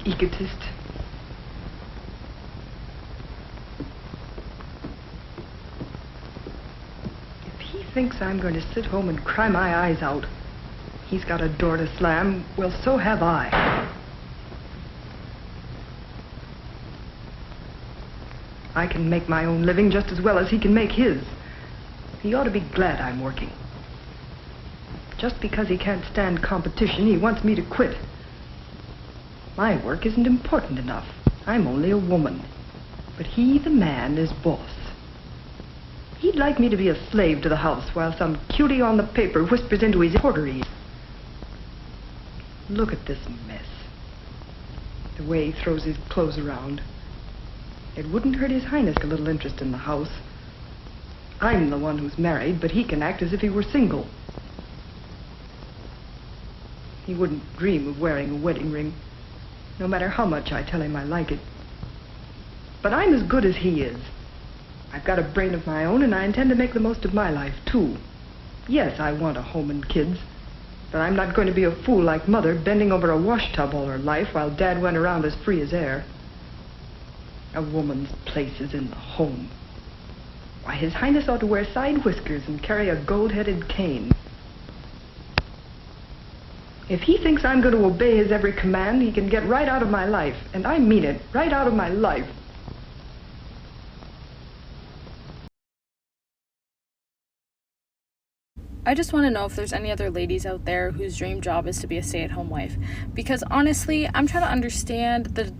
Egotist. If he thinks I'm going to sit home and cry my eyes out, he's got a door to slam. Well, so have I. I can make my own living just as well as he can make his. He ought to be glad I'm working. Just because he can't stand competition, he wants me to quit. My work isn't important enough. I'm only a woman. But he, the man, is boss. He'd like me to be a slave to the house while some cutie on the paper whispers into his porteries. Look at this mess. The way he throws his clothes around. It wouldn't hurt His Highness a little interest in the house. I'm the one who's married, but he can act as if he were single. He wouldn't dream of wearing a wedding ring, no matter how much I tell him I like it. But I'm as good as he is. I've got a brain of my own, and I intend to make the most of my life, too. Yes, I want a home and kids, but I'm not going to be a fool like Mother, bending over a wash tub all her life while Dad went around as free as air. A woman's place is in the home. Why, His Highness ought to wear side whiskers and carry a gold-headed cane. If he thinks I'm going to obey his every command, he can get right out of my life. And I mean it, right out of my life. I just want to know if there's any other ladies out there whose dream job is to be a stay-at-home wife. Because honestly, I'm trying to understand the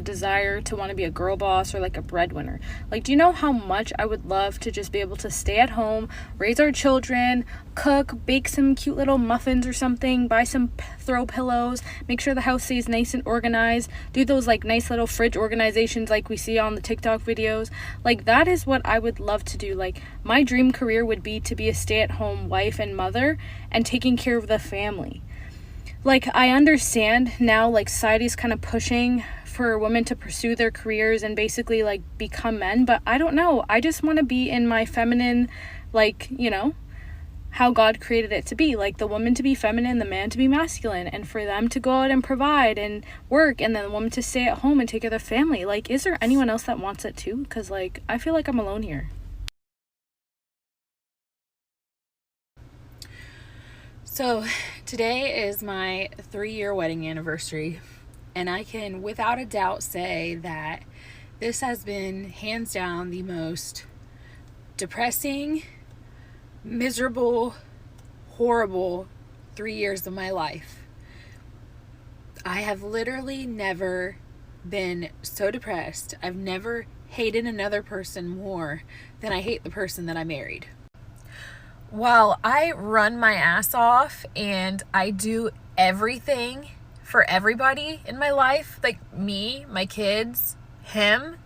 desire to want to be a girl boss or like a breadwinner. Like, do you know how much I would love to just be able to stay at home, raise our children, cook, bake some cute little muffins or something, buy some throw pillows, make sure the house stays nice and organized, do those like nice little fridge organizations like we see on the TikTok videos. Like, that is what I would love to do. Like, my dream career would be to be a stay-at-home wife and mother and taking care of the family. Like, I understand now, like, society's kind of pushing for women to pursue their careers and basically, like, become men, but I don't know. I just want to be in my feminine, like, you know, how God created it to be. Like, the woman to be feminine, the man to be masculine, and for them to go out and provide and work, and then the woman to stay at home and take care of the family. Like, is there anyone else that wants it too? Because, like, I feel like I'm alone here. So today is my 3-year wedding anniversary, and I can without a doubt say that this has been hands down the most depressing, miserable, horrible 3 years of my life. I have literally never been so depressed. I've never hated another person more than I hate the person that I married. While I run my ass off and I do everything for everybody in my life, like me, my kids, him,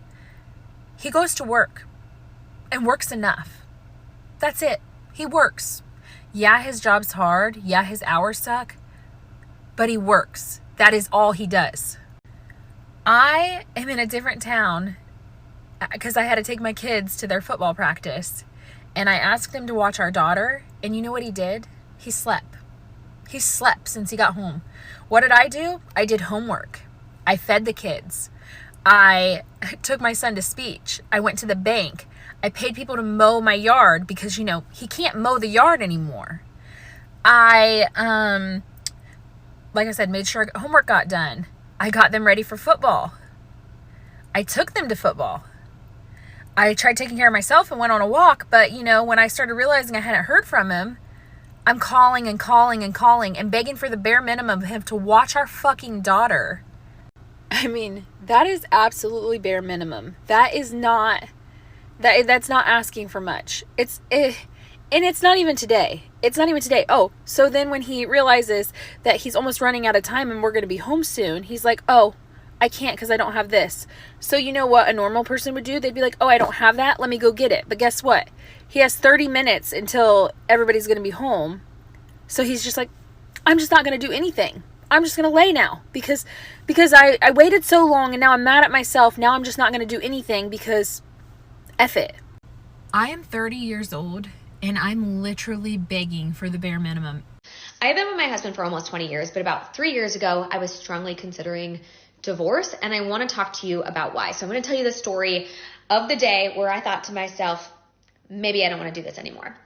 he goes to work and works enough. That's it. He works. Yeah, his job's hard. Yeah, his hours suck, but he works. That is all he does. I am in a different town because I had to take my kids to their football practice. And I asked him to watch our daughter, and you know what he did? He slept. He slept since he got home. What did I do? I did homework. I fed the kids. I took my son to speech. I went to the bank. I paid people to mow my yard because, you know, he can't mow the yard anymore. I, like I said, made sure homework got done. I got them ready for football. I took them to football. I tried taking care of myself and went on a walk, but, you know, when I started realizing I hadn't heard from him, I'm calling and calling and calling and begging for the bare minimum of him to watch our fucking daughter. I mean, that is absolutely bare minimum. That is not, that's not asking for much. And it's not even today. It's not even today. Oh, so then when he realizes that he's almost running out of time and we're going to be home soon, he's like, oh, I can't because I don't have this. So you know what a normal person would do? They'd be like, oh, I don't have that. Let me go get it. But guess what? He has 30 minutes until everybody's going to be home. So he's just like, I'm just not going to do anything. I'm just going to lay now because I waited so long and now I'm mad at myself. Now I'm just not going to do anything because F it. I am 30 years old and I'm literally begging for the bare minimum. I've been with my husband for almost 20 years, but about 3 years ago, I was strongly considering divorce, and I want to talk to you about why. So I'm going to tell you the story of the day where I thought to myself, maybe I don't want to do this anymore.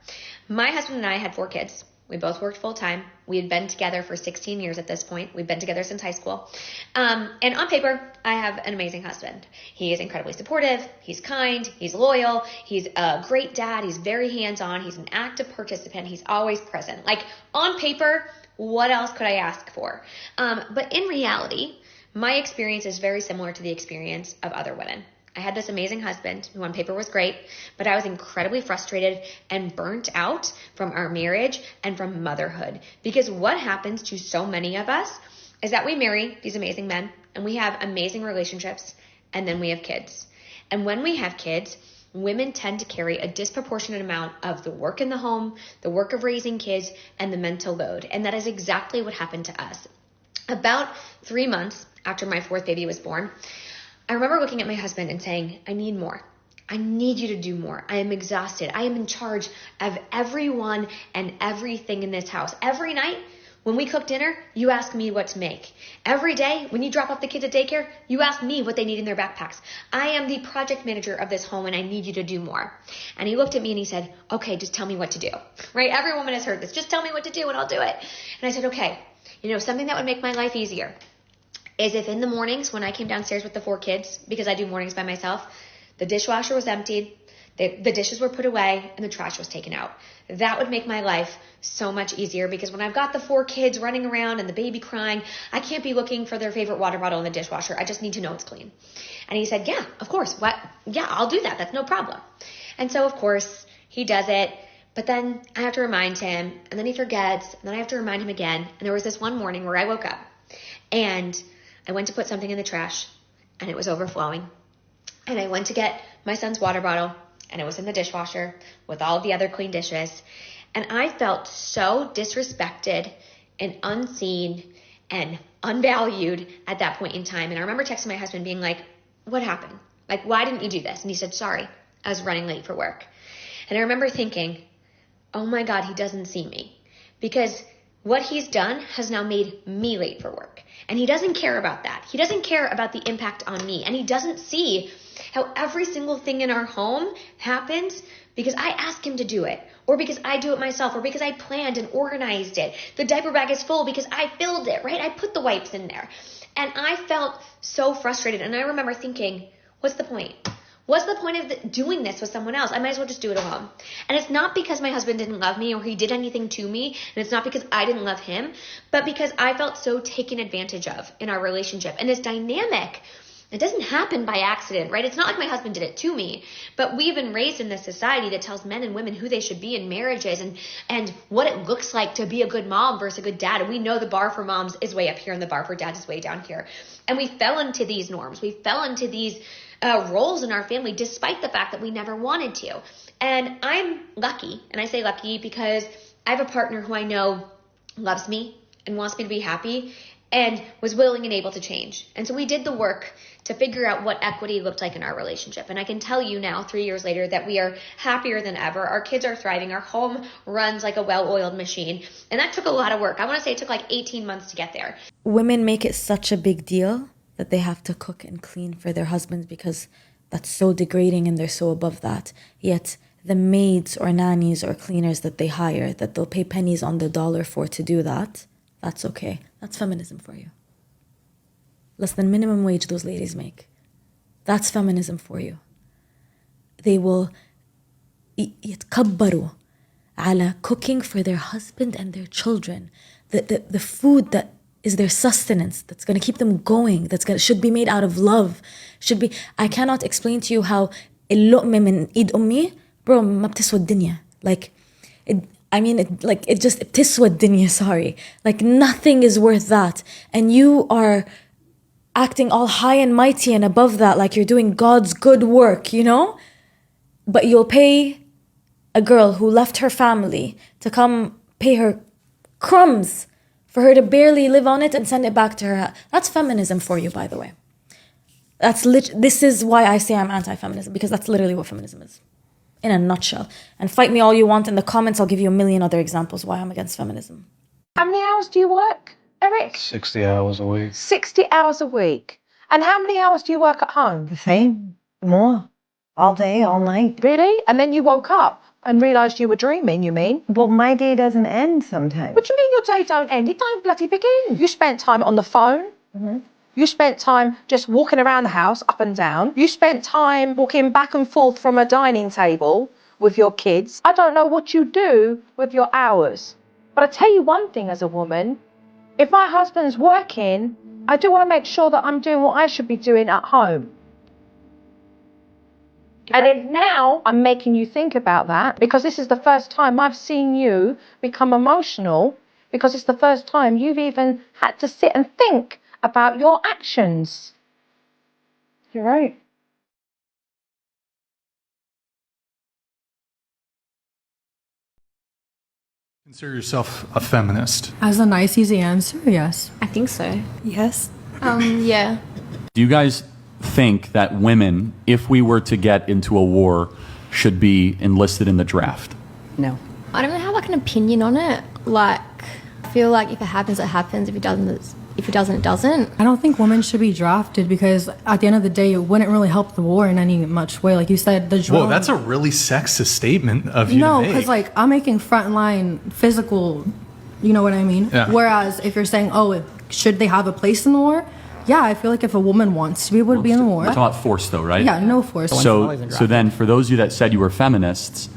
My husband and I had 4 kids. We both worked full time. We had been together for 16 years at this point. We've been together since high school. And on paper, I have an amazing husband. He is incredibly supportive. He's kind. He's loyal. He's a great dad. He's very hands-on. He's an active participant. He's always present. Like, on paper, what else could I ask for? But in reality, my experience is very similar to the experience of other women. I had this amazing husband who on paper was great, but I was incredibly frustrated and burnt out from our marriage and from motherhood. Because what happens to so many of us is that we marry these amazing men and we have amazing relationships and then we have kids. And when we have kids, women tend to carry a disproportionate amount of the work in the home, the work of raising kids, and the mental load. And that is exactly what happened to us. About 3 months after my 4th baby was born, I remember looking at my husband and saying, I need more. I need you to do more. I am exhausted. I am in charge of everyone and everything in this house. Every night when we cook dinner, you ask me what to make. Every day when you drop off the kids at daycare, you ask me what they need in their backpacks. I am the project manager of this home and I need you to do more. And he looked at me and he said, okay, just tell me what to do. Right? Every woman has heard this. Just tell me what to do and I'll do it. And I said, okay, something that would make my life easier is if in the mornings when I came downstairs with the 4 kids, because I do mornings by myself, the dishwasher was emptied, the dishes were put away, and the trash was taken out. That would make my life so much easier because when I've got the 4 kids running around and the baby crying, I can't be looking for their favorite water bottle in the dishwasher. I just need to know it's clean. And he said, yeah, of course. What? Yeah, I'll do that. That's no problem. And so, of course, he does it. But then I have to remind him, and then he forgets, and then I have to remind him again. And there was this one morning where I woke up, and I went to put something in the trash, and it was overflowing. And I went to get my son's water bottle, and it was in the dishwasher with all of the other clean dishes. And I felt so disrespected and unseen and unvalued at that point in time. And I remember texting my husband being like, what happened? Like, why didn't you do this? And he said, sorry, I was running late for work. And I remember thinking, oh my God, he doesn't see me. Because what he's done has now made me late for work. And he doesn't care about that. He doesn't care about the impact on me. And he doesn't see how every single thing in our home happens because I ask him to do it, or because I do it myself, or because I planned and organized it. The diaper bag is full because I filled it, right? I put the wipes in there. And I felt so frustrated. And I remember thinking, what's the point? What's the point of doing this with someone else? I might as well just do it alone. And it's not because my husband didn't love me or he did anything to me. And it's not because I didn't love him, but because I felt so taken advantage of in our relationship. And this dynamic, it doesn't happen by accident, right? It's not like my husband did it to me, but we've been raised in this society that tells men and women who they should be in marriages and what it looks like to be a good mom versus a good dad. And we know the bar for moms is way up here and the bar for dads is way down here. And we fell into these norms. We fell into these roles in our family, despite the fact that we never wanted to. And I'm lucky, and I say lucky because I have a partner who I know loves me and wants me to be happy and was willing and able to change. And so we did the work to figure out what equity looked like in our relationship. And I can tell you now, 3 years later, that we are happier than ever. Our kids are thriving. Our home runs like a well-oiled machine. And that took a lot of work. I want to say it took like 18 months to get there. Women make it such a big deal that they have to cook and clean for their husbands because that's so degrading and they're so above that. Yet the maids or nannies or cleaners that they hire, that they'll pay pennies on the dollar for to do that, that's okay. That's feminism for you. Less than minimum wage those ladies make. That's feminism for you. They will يتكبروا على cooking for their husband and their children. The food that is their sustenance, that's going to keep them going, should be made out of love. I cannot explain to you how اللقمة من إيد أمي, bro, ما بتسوى الدنيا. It just بتسوى الدنيا, sorry. Like nothing is worth that. And you are acting all high and mighty and above that, like you're doing God's good work, But you'll pay a girl who left her family to come pay her crumbs for her to barely live on it and send it back to her. That's feminism for you, by the way. This is why I say I'm anti-feminism, because that's literally what feminism is, in a nutshell. And fight me all you want in the comments. I'll give you a million other examples why I'm against feminism. How many hours do you work, Eric? 60 hours a week. 60 hours a week. And how many hours do you work at home? The same. More. All day, all night. Really? And then you woke up and realised you were dreaming, you mean? Well, my day doesn't end sometimes. What do you mean your day don't end? It don't bloody begin. You spent time on the phone. Mm-hmm. You spent time just walking around the house, up and down. You spent time walking back and forth from a dining table with your kids. I don't know what you do with your hours. But I tell you one thing as a woman, if my husband's working, I do want to make sure that I'm doing what I should be doing at home. And then now I'm making you think about that because this is the first time I've seen you become emotional because it's the first time you've even had to sit and think about your actions. You're right. Consider yourself a feminist. As a nice, easy answer, yes. I think so. Yes. Yeah. Do you guys think that women, if we were to get into a war, should be enlisted in the draft? No. I don't really have like an opinion on it. Like, I feel like if it happens, it happens. If it doesn't, it doesn't. I don't think women should be drafted because at the end of the day, it wouldn't really help the war in any much way. Like you said, the drone. Whoa, that's a really sexist statement of you to make. No, because like I'm making frontline physical, you know what I mean? Yeah. Whereas if you're saying, oh, should they have a place in the war? Yeah, I feel like if a woman wants to be able to be in the war. We're talking about force though, right? Yeah, no force. So then for those of you that said you were feminists,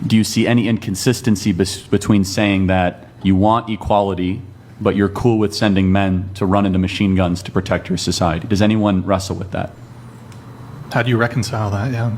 do you see any inconsistency between saying that you want equality, but you're cool with sending men to run into machine guns to protect your society? Does anyone wrestle with that? How do you reconcile that? Yeah.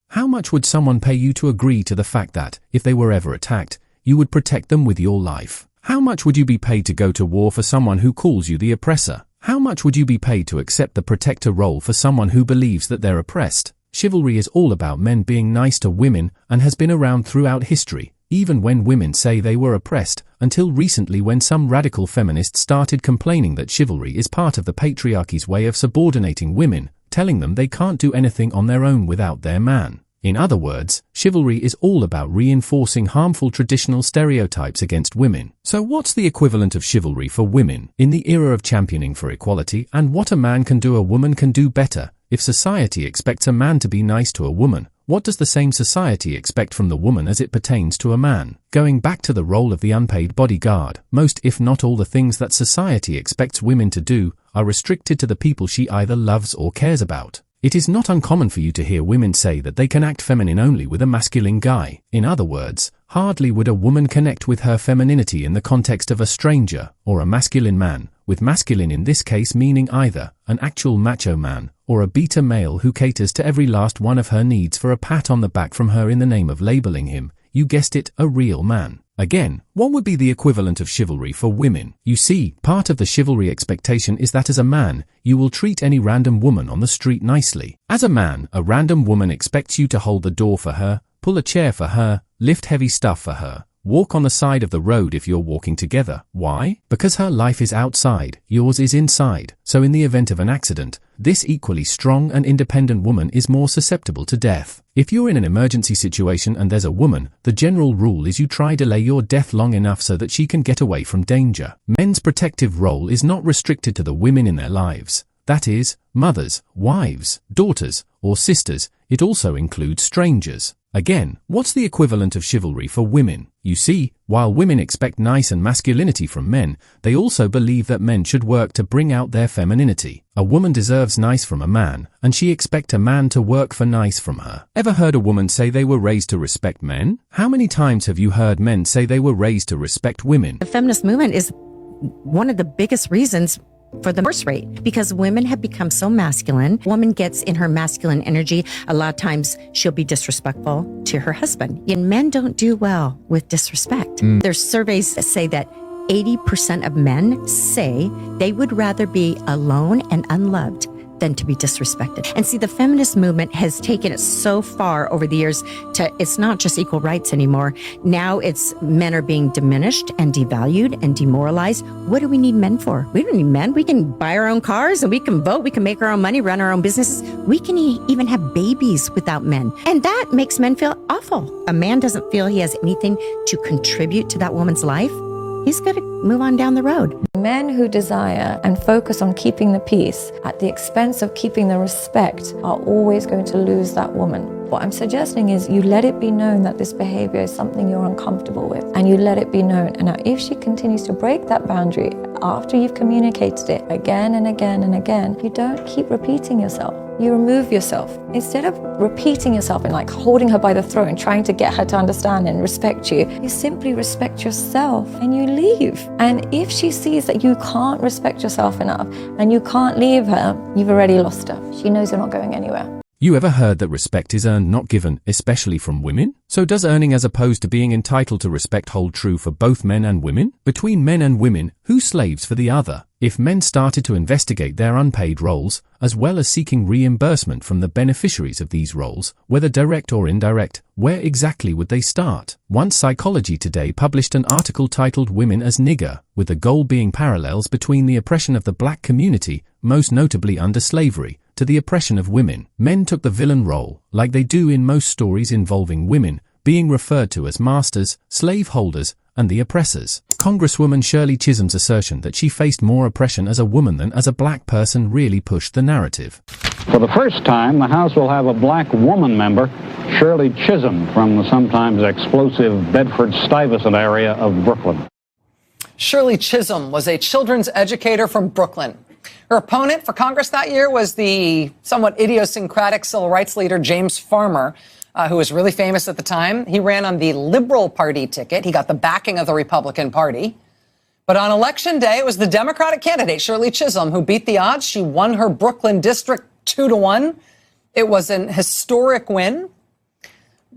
How much would someone pay you to agree to the fact that, if they were ever attacked, you would protect them with your life? How much would you be paid to go to war for someone who calls you the oppressor? How much would you be paid to accept the protector role for someone who believes that they're oppressed? Chivalry is all about men being nice to women and has been around throughout history, even when women say they were oppressed, until recently when some radical feminists started complaining that chivalry is part of the patriarchy's way of subordinating women, telling them they can't do anything on their own without their man. In other words, chivalry is all about reinforcing harmful traditional stereotypes against women. So what's the equivalent of chivalry for women in the era of championing for equality, and what a man can do a woman can do better? If society expects a man to be nice to a woman, what does the same society expect from the woman as it pertains to a man? Going back to the role of the unpaid bodyguard, most if not all the things that society expects women to do are restricted to the people she either loves or cares about. It is not uncommon for you to hear women say that they can act feminine only with a masculine guy. In other words, hardly would a woman connect with her femininity in the context of a stranger or a masculine man, with masculine in this case meaning either an actual macho man or a beta male who caters to every last one of her needs for a pat on the back from her in the name of labeling him, you guessed it, a real man. Again, what would be the equivalent of chivalry for women? You see, part of the chivalry expectation is that as a man, you will treat any random woman on the street nicely. As a man, a random woman expects you to hold the door for her, pull a chair for her, lift heavy stuff for her, walk on the side of the road if you're walking together. Why? Because her life is outside, yours is inside. So in the event of an accident, this equally strong and independent woman is more susceptible to death. If you're in an emergency situation and there's a woman, the general rule is you try delay your death long enough so that she can get away from danger. Men's protective role is not restricted to the women in their lives. That is, mothers, wives, daughters, or sisters. It also includes strangers. Again, what's the equivalent of chivalry for women? You see, while women expect nice and masculinity from men, they also believe that men should work to bring out their femininity. A woman deserves nice from a man, and she expects a man to work for nice from her. Ever heard a woman say they were raised to respect men? How many times have you heard men say they were raised to respect women? The feminist movement is one of the biggest reasons for the divorce rate, because women have become so masculine. Woman gets in her masculine energy. A lot of times she'll be disrespectful to her husband. And men don't do well with disrespect. There's surveys that say that 80% of men say they would rather be alone and unloved than to be disrespected. And see, the feminist movement has taken it so far over the years to, it's not just equal rights anymore. Now it's men are being diminished and devalued and demoralized. What do we need men for? We don't need men. We can buy our own cars and we can vote. We can make our own money, run our own businesses. We can even have babies without men. And that makes men feel awful. A man doesn't feel he has anything to contribute to that woman's life. He's got to move on down the road. Men who desire and focus on keeping the peace at the expense of keeping the respect are always going to lose that woman. What I'm suggesting is you let it be known that this behavior is something you're uncomfortable with, and you let it be known. And now if she continues to break that boundary after you've communicated it again and again and again, you don't keep repeating yourself. You remove yourself. Instead of repeating yourself and like holding her by the throat and trying to get her to understand and respect you, you simply respect yourself and you leave. And if she sees that you can't respect yourself enough and you can't leave her, you've already lost her. She knows you're not going anywhere. You ever heard that respect is earned, not given, especially from women? So does earning as opposed to being entitled to respect hold true for both men and women? Between men and women, who slaves for the other? If men started to investigate their unpaid roles, as well as seeking reimbursement from the beneficiaries of these roles, whether direct or indirect, where exactly would they start? Once Psychology Today published an article titled Women as Nigger, with the goal being parallels between the oppression of the black community, most notably under slavery, to the oppression of women. Men took the villain role, like they do in most stories involving women, being referred to as masters, slave holders, and the oppressors. Congresswoman Shirley Chisholm's assertion that she faced more oppression as a woman than as a black person really pushed the narrative. For the first time, the House will have a black woman member, Shirley Chisholm, from the sometimes explosive Bedford-Stuyvesant area of Brooklyn. Shirley Chisholm was a children's educator from Brooklyn. Her opponent for Congress that year was the somewhat idiosyncratic civil rights leader James Farmer, who was really famous at the time. He ran on the Liberal Party ticket. He got the backing of the Republican Party. But on Election Day, it was the Democratic candidate, Shirley Chisholm, who beat the odds. She won her Brooklyn district 2-1. It was an historic win.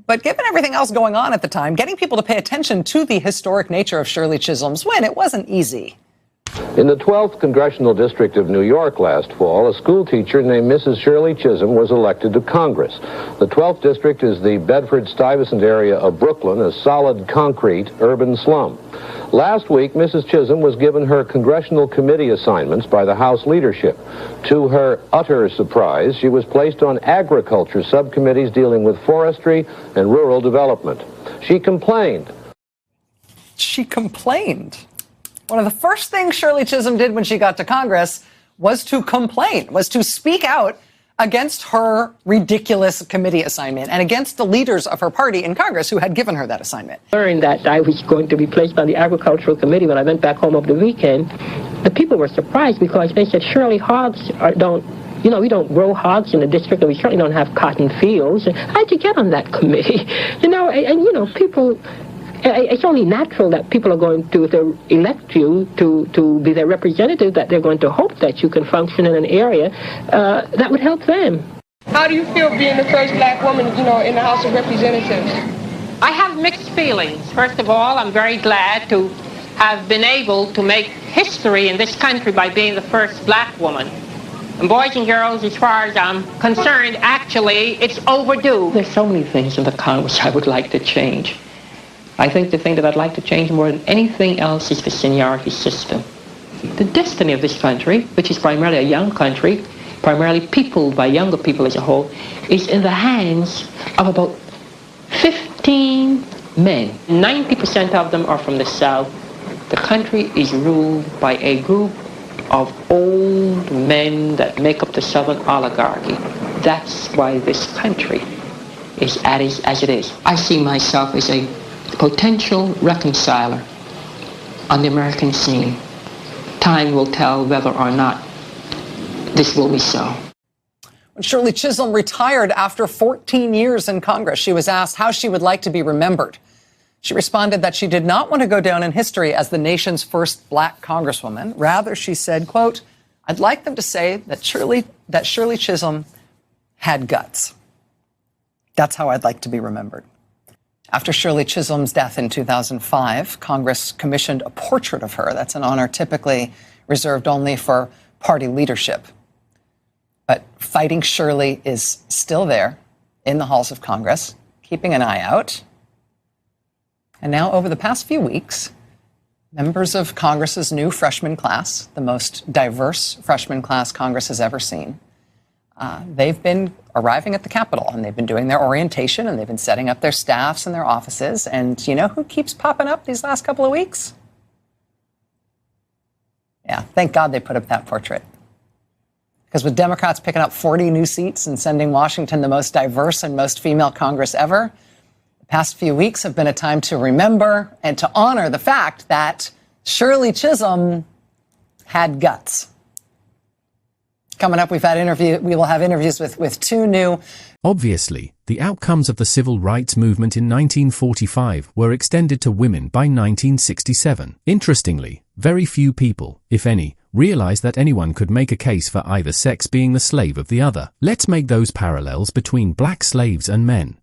But given everything else going on at the time, getting people to pay attention to the historic nature of Shirley Chisholm's win, it wasn't easy. In the 12th Congressional District of New York last fall, a school teacher named Mrs. Shirley Chisholm was elected to Congress. The 12th District is the Bedford-Stuyvesant area of Brooklyn, a solid concrete urban slum. Last week, Mrs. Chisholm was given her congressional committee assignments by the House leadership. To her utter surprise, she was placed on agriculture subcommittees dealing with forestry and rural development. She complained. She complained. One of the first things Shirley Chisholm did when she got to Congress was to complain, was to speak out against her ridiculous committee assignment and against the leaders of her party in Congress who had given her that assignment. Learned that I was going to be placed on the Agricultural Committee when I went back home over the weekend. The people were surprised because they said, Shirley, hogs don't, we don't grow hogs in the district, and we certainly don't have cotton fields. How'd you get on that committee? People... It's only natural that people are going to, if they elect you to be their representative, that they're going to hope that you can function in an area that would help them. How do you feel being the first black woman, in the House of Representatives? I have mixed feelings. First of all, I'm very glad to have been able to make history in this country by being the first black woman. And boys and girls, as far as I'm concerned, actually, it's overdue. There's so many things in the Congress I would like to change. I think the thing that I'd like to change more than anything else is the seniority system. The destiny of this country, which is primarily a young country, primarily peopled by younger people as a whole, is in the hands of about 15 men. 90% of them are from the South. The country is ruled by a group of old men that make up the Southern oligarchy. That's why this country is as it is. I see myself as a potential reconciler on the American scene. Time will tell whether or not this will be so. When Shirley Chisholm retired after 14 years in Congress, she was asked how she would like to be remembered. She responded that she did not want to go down in history as the nation's first black congresswoman. Rather, she said, quote, I'd like them to say that Shirley Chisholm had guts. That's how I'd like to be remembered. After Shirley Chisholm's death in 2005, Congress commissioned a portrait of her. That's an honor typically reserved only for party leadership. But Fighting Shirley is still there in the halls of Congress, keeping an eye out. And now, over the past few weeks, members of Congress's new freshman class, the most diverse freshman class Congress has ever seen, they've been arriving at the Capitol, and they've been doing their orientation, and they've been setting up their staffs and their offices. And you know who keeps popping up these last couple of weeks? Yeah, thank God they put up that portrait. Because with Democrats picking up 40 new seats and sending Washington the most diverse and most female Congress ever, the past few weeks have been a time to remember and to honor the fact that Shirley Chisholm had guts. Coming up, we will have interviews with two new. Obviously, the outcomes of the civil rights movement in 1945 were extended to women by 1967. Interestingly, very few people, if any, realized that anyone could make a case for either sex being the slave of the other. Let's make those parallels between black slaves and men.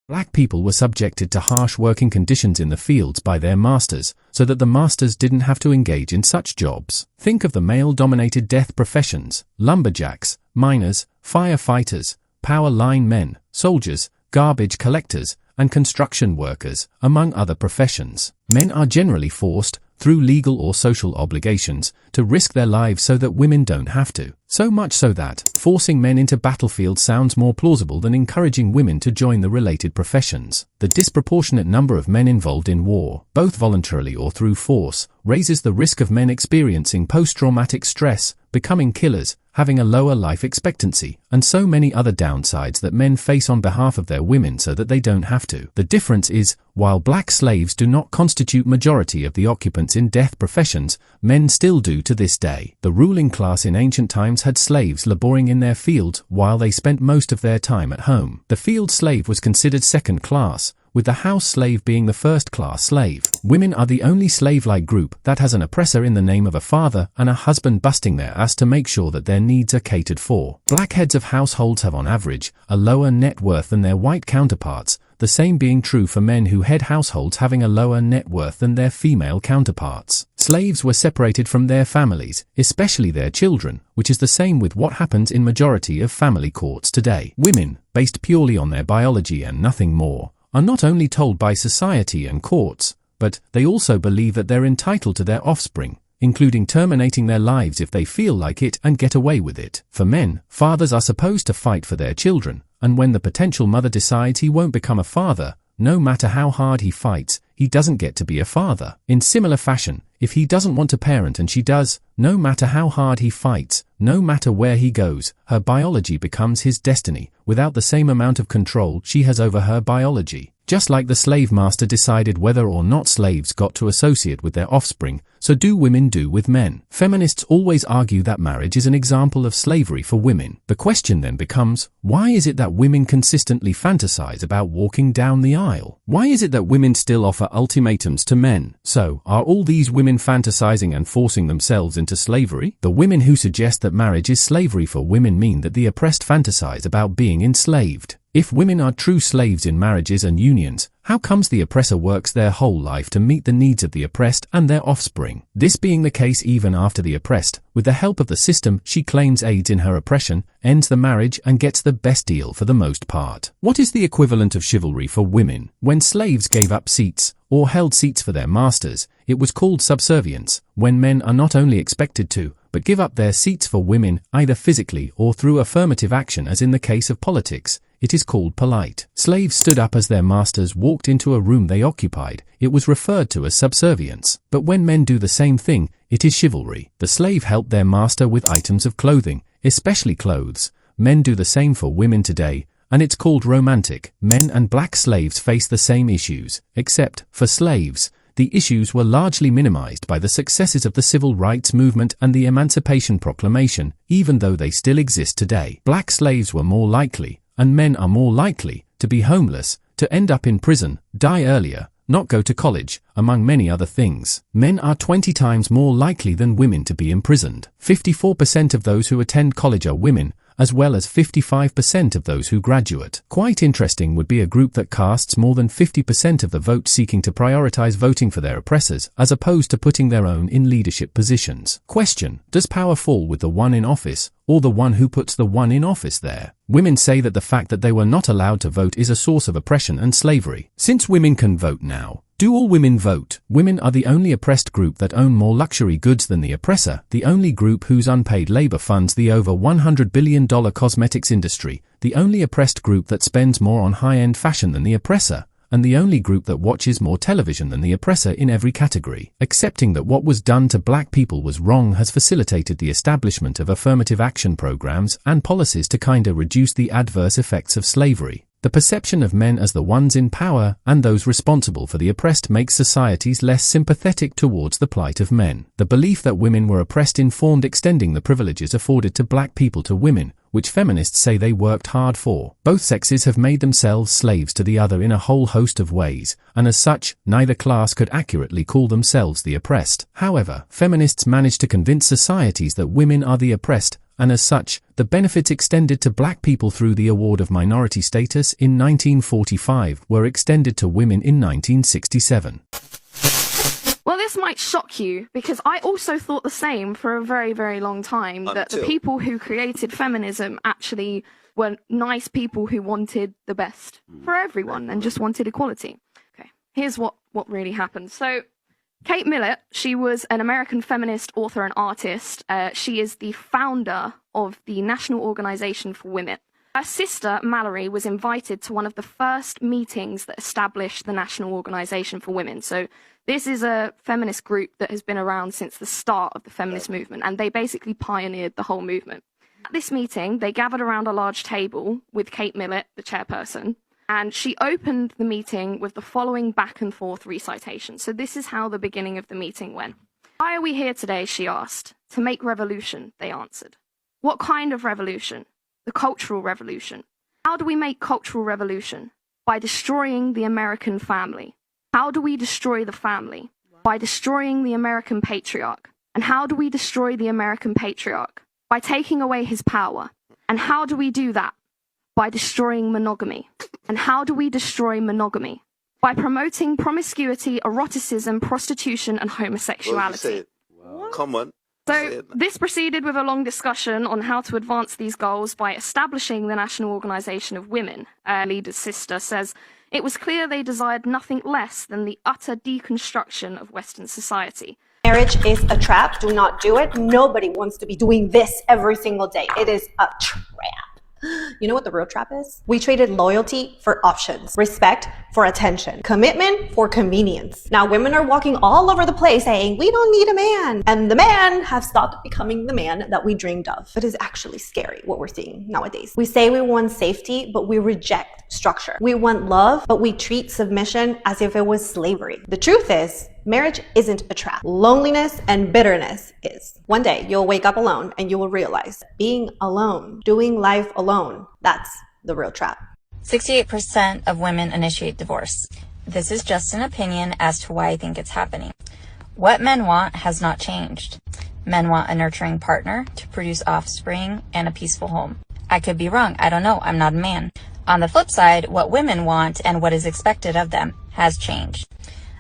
Black people were subjected to harsh working conditions in the fields by their masters, so that the masters didn't have to engage in such jobs. Think of the male-dominated death professions: lumberjacks, miners, firefighters, power line men, soldiers, garbage collectors, and construction workers, among other professions. Men are generally forced, through legal or social obligations, to risk their lives so that women don't have to. So much so that forcing men into battlefields sounds more plausible than encouraging women to join the related professions. The disproportionate number of men involved in war, both voluntarily or through force, raises the risk of men experiencing post-traumatic stress, becoming killers, having a lower life expectancy, and so many other downsides that men face on behalf of their women so that they don't have to. The difference is, while black slaves do not constitute majority of the occupants in death professions, men still do to this day. The ruling class in ancient times had slaves laboring in their fields while they spent most of their time at home. The field slave was considered second class, with the house slave being the first-class slave. Women are the only slave-like group that has an oppressor in the name of a father and a husband busting their ass to make sure that their needs are catered for. Black heads of households have on average a lower net worth than their white counterparts, the same being true for men who head households having a lower net worth than their female counterparts. Slaves were separated from their families, especially their children, which is the same with what happens in majority of family courts today. Women, based purely on their biology and nothing more, are not only told by society and courts, but they also believe that they're entitled to their offspring, including terminating their lives if they feel like it and get away with it. For men, fathers are supposed to fight for their children, and when the potential mother decides he won't become a father, no matter how hard he fights, he doesn't get to be a father. In similar fashion, if he doesn't want to parent and she does, no matter how hard he fights, no matter where he goes, her biology becomes his destiny, without the same amount of control she has over her biology. Just like the slave master decided whether or not slaves got to associate with their offspring, so do women do with men. Feminists always argue that marriage is an example of slavery for women. The question then becomes, why is it that women consistently fantasize about walking down the aisle? Why is it that women still offer ultimatums to men? So, are all these women fantasizing and forcing themselves into slavery? The women who suggest that marriage is slavery for women mean that the oppressed fantasize about being enslaved. If women are true slaves in marriages and unions, how comes the oppressor works their whole life to meet the needs of the oppressed and their offspring? This being the case even after the oppressed, with the help of the system she claims aids in her oppression, ends the marriage and gets the best deal for the most part. What is the equivalent of chivalry for women? When slaves gave up seats, or held seats for their masters, it was called subservience, when men are not only expected to, but give up their seats for women, either physically or through affirmative action as in the case of politics. It is called polite. Slaves stood up as their masters walked into a room they occupied. It was referred to as subservience. But when men do the same thing, it is chivalry. The slave helped their master with items of clothing, especially clothes. Men do the same for women today, and it's called romantic. Men and black slaves face the same issues, except, for slaves, the issues were largely minimized by the successes of the civil rights movement and the Emancipation Proclamation, even though they still exist today. Black slaves were more likely, and men are more likely, to be homeless, to end up in prison, die earlier, not go to college, among many other things. Men are 20 times more likely than women to be imprisoned. 54% of those who attend college are women, as well as 55% of those who graduate. Quite interesting would be a group that casts more than 50% of the vote seeking to prioritize voting for their oppressors, as opposed to putting their own in leadership positions. Question: does power fall with the one in office, or the one who puts the one in office there? Women say that the fact that they were not allowed to vote is a source of oppression and slavery. Since women can vote now, do all women vote? Women are the only oppressed group that own more luxury goods than the oppressor, the only group whose unpaid labor funds the over $100 billion cosmetics industry, the only oppressed group that spends more on high-end fashion than the oppressor, and the only group that watches more television than the oppressor in every category. Accepting that what was done to black people was wrong has facilitated the establishment of affirmative action programs and policies to kinda reduce the adverse effects of slavery. The perception of men as the ones in power and those responsible for the oppressed makes societies less sympathetic towards the plight of men. The belief that women were oppressed informed extending the privileges afforded to black people to women, which feminists say they worked hard for. Both sexes have made themselves slaves to the other in a whole host of ways, and as such, neither class could accurately call themselves the oppressed. However, feminists managed to convince societies that women are the oppressed, and as such, the benefits extended to black people through the award of minority status in 1945 were extended to women in 1967. Well, this might shock you, because I also thought the same for a very, very long time, that the people who created feminism actually were nice people who wanted the best for everyone and just wanted equality. Okay, here's what really happened. So, Kate Millett, she was an American feminist, author, and artist. She is the founder of the National Organization for Women. Her sister, Mallory, was invited to one of the first meetings that established the National Organization for Women. So this is a feminist group that has been around since the start of the feminist movement, and they basically pioneered the whole movement. At this meeting, they gathered around a large table with Kate Millett, the chairperson, and she opened the meeting with the following back and forth recitation. So this is how the beginning of the meeting went. Why are we here today, she asked. To make revolution, they answered. What kind of revolution? The cultural revolution. How do we make cultural revolution? By destroying the American family. How do we destroy the family? By destroying the American patriarch. And how do we destroy the American patriarch? By taking away his power. And how do we do that? By destroying monogamy. And how do we destroy monogamy? By promoting promiscuity, eroticism, prostitution, and homosexuality. Wow. Come on. So this proceeded with a long discussion on how to advance these goals by establishing the National Organization of Women. Leader's sister says, it was clear they desired nothing less than the utter deconstruction of Western society. Marriage is a trap. Do not do it. Nobody wants to be doing this every single day. It is a trap. You know what the real trap is? We traded loyalty for options, respect for attention, commitment for convenience. Now women are walking all over the place saying, we don't need a man. And the man has stopped becoming the man that we dreamed of. It is actually scary what we're seeing nowadays. We say we want safety, but we reject structure. We want love, but we treat submission as if it was slavery. The truth is, marriage isn't a trap. Loneliness and bitterness is. One day you'll wake up alone and you will realize being alone, doing life alone, that's the real trap. 68% of women initiate divorce. This is just an opinion as to why I think it's happening. What men want has not changed. Men want a nurturing partner to produce offspring and a peaceful home. I could be wrong. I don't know. I'm not a man. On the flip side, what women want and what is expected of them has changed.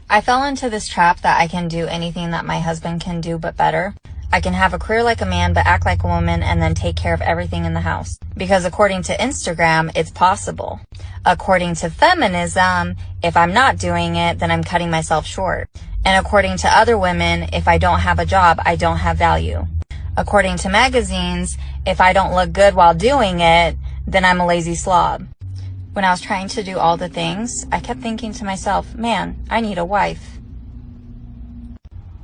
I fell into this trap that I can do anything that my husband can do but better. I can have a career like a man but act like a woman and then take care of everything in the house. Because according to Instagram, it's possible. According to feminism, if I'm not doing it, then I'm cutting myself short. And according to other women, if I don't have a job, I don't have value. According to magazines, if I don't look good while doing it, then I'm a lazy slob. When I was trying to do all the things, I kept thinking to myself, man, I need a wife.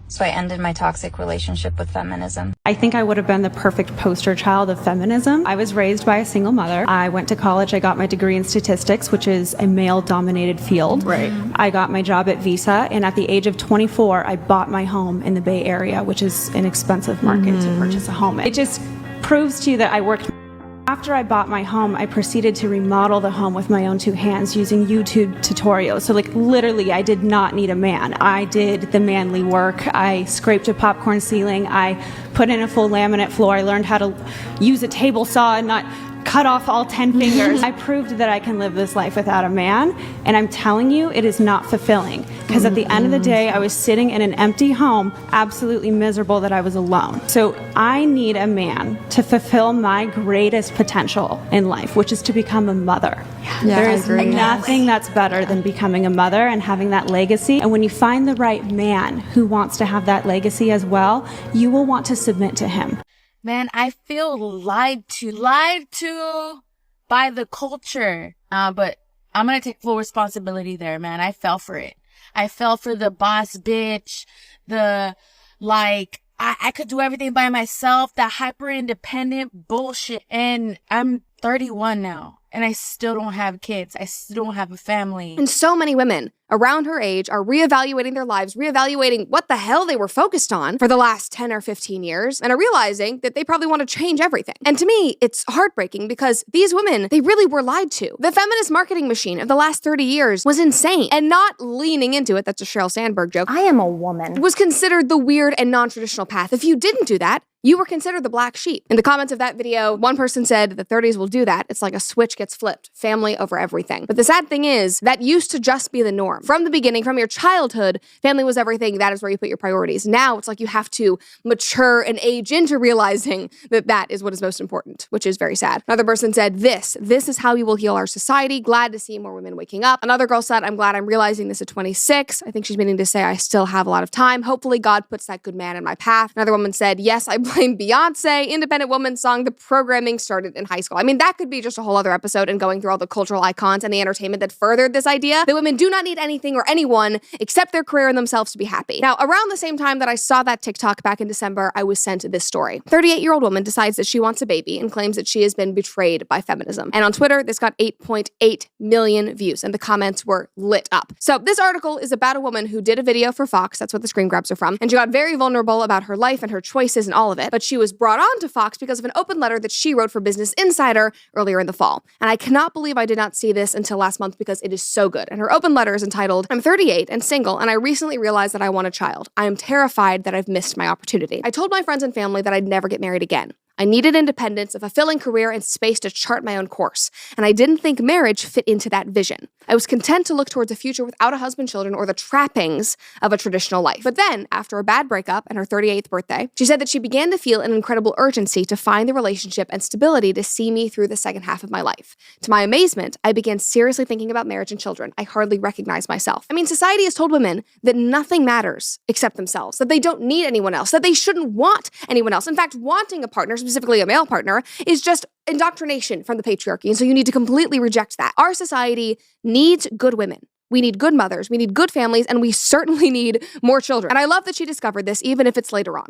So I ended my toxic relationship with feminism. I think I would have been the perfect poster child of feminism. I was raised by a single mother. I went to college. I got my degree in statistics, which is a male-dominated field. Right. I got my job at Visa, and at the age of 24, I bought my home in the Bay Area, which is an expensive market to purchase a home in. It just proves to you that I worked After I bought my home, I proceeded to remodel the home with my own 2 hands using YouTube tutorials. So like literally, I did not need a man. I did the manly work. I scraped a popcorn ceiling. I put in a full laminate floor. I learned how to use a table saw and not cut off all 10 fingers. I proved that I can live this life without a man, and I'm telling you, it is not fulfilling. Because at the end of the day, I was sitting in an empty home, absolutely miserable that I was alone. So I need a man to fulfill my greatest potential in life, which is to become a mother. There is nothing that's better than becoming a mother and having that legacy. And when you find the right man who wants to have that legacy as well, you will want to submit to him. Man, I feel lied to by the culture. But I'm going to take full responsibility there, man. I fell for it. I fell for the boss bitch, the like, I could do everything by myself, that hyper independent bullshit. And I'm 31 now. And I still don't have kids. I still don't have a family. And so many women around her age are reevaluating their lives, reevaluating what the hell they were focused on for the last 10 or 15 years, and are realizing that they probably want to change everything. And to me, it's heartbreaking because these women, they really were lied to. The feminist marketing machine of the last 30 years was insane, and not leaning into it, that's a Sheryl Sandberg joke, I am a woman, was considered the weird and non-traditional path. If you didn't do that, you were considered the black sheep. In the comments of that video, one person said the 30s will do that. It's like a switch gets flipped. Family over everything. But the sad thing is, that used to just be the norm. From the beginning, from your childhood, family was everything. That is where you put your priorities. Now, it's like you have to mature and age into realizing that that is what is most important, which is very sad. Another person said, this is how we will heal our society. Glad to see more women waking up. Another girl said, I'm glad I'm realizing this at 26. I think she's meaning to say I still have a lot of time. Hopefully God puts that good man in my path. Another woman said, yes, I blame Beyonce. Independent woman song, the programming started in high school. I mean, that could be just a whole other episode and going through all the cultural icons and the entertainment that furthered this idea that women do not need anything or anyone except their career and themselves to be happy. Now, around the same time that I saw that TikTok back in December, I was sent this story. 38-year-old woman decides that she wants a baby and claims that she has been betrayed by feminism. And on Twitter, this got 8.8 million views, and the comments were lit up. So this article is about a woman who did a video for Fox, that's what the screen grabs are from, and she got very vulnerable about her life and her choices and all of it, but she was brought on to Fox because of an open letter that she wrote for Business Insider earlier in the fall. And I cannot believe I did not see this until last month because it is so good. And her open letter is entitled, I'm 38 and single, and I recently realized that I want a child. I am terrified that I've missed my opportunity. I told my friends and family that I'd never get married again. I needed independence, a fulfilling career, and space to chart my own course. And I didn't think marriage fit into that vision. I was content to look towards a future without a husband, children, or the trappings of a traditional life. But then, after a bad breakup and her 38th birthday, she said that she began to feel an incredible urgency to find the relationship and stability to see me through the second half of my life. To my amazement, I began seriously thinking about marriage and children. I hardly recognized myself. I mean, society has told women that nothing matters except themselves, that they don't need anyone else, that they shouldn't want anyone else. In fact, wanting a partner, specifically a male partner, is just indoctrination from the patriarchy. And so you need to completely reject that. Our society needs good women. We need good mothers, we need good families, and we certainly need more children. And I love that she discovered this, even if it's later on.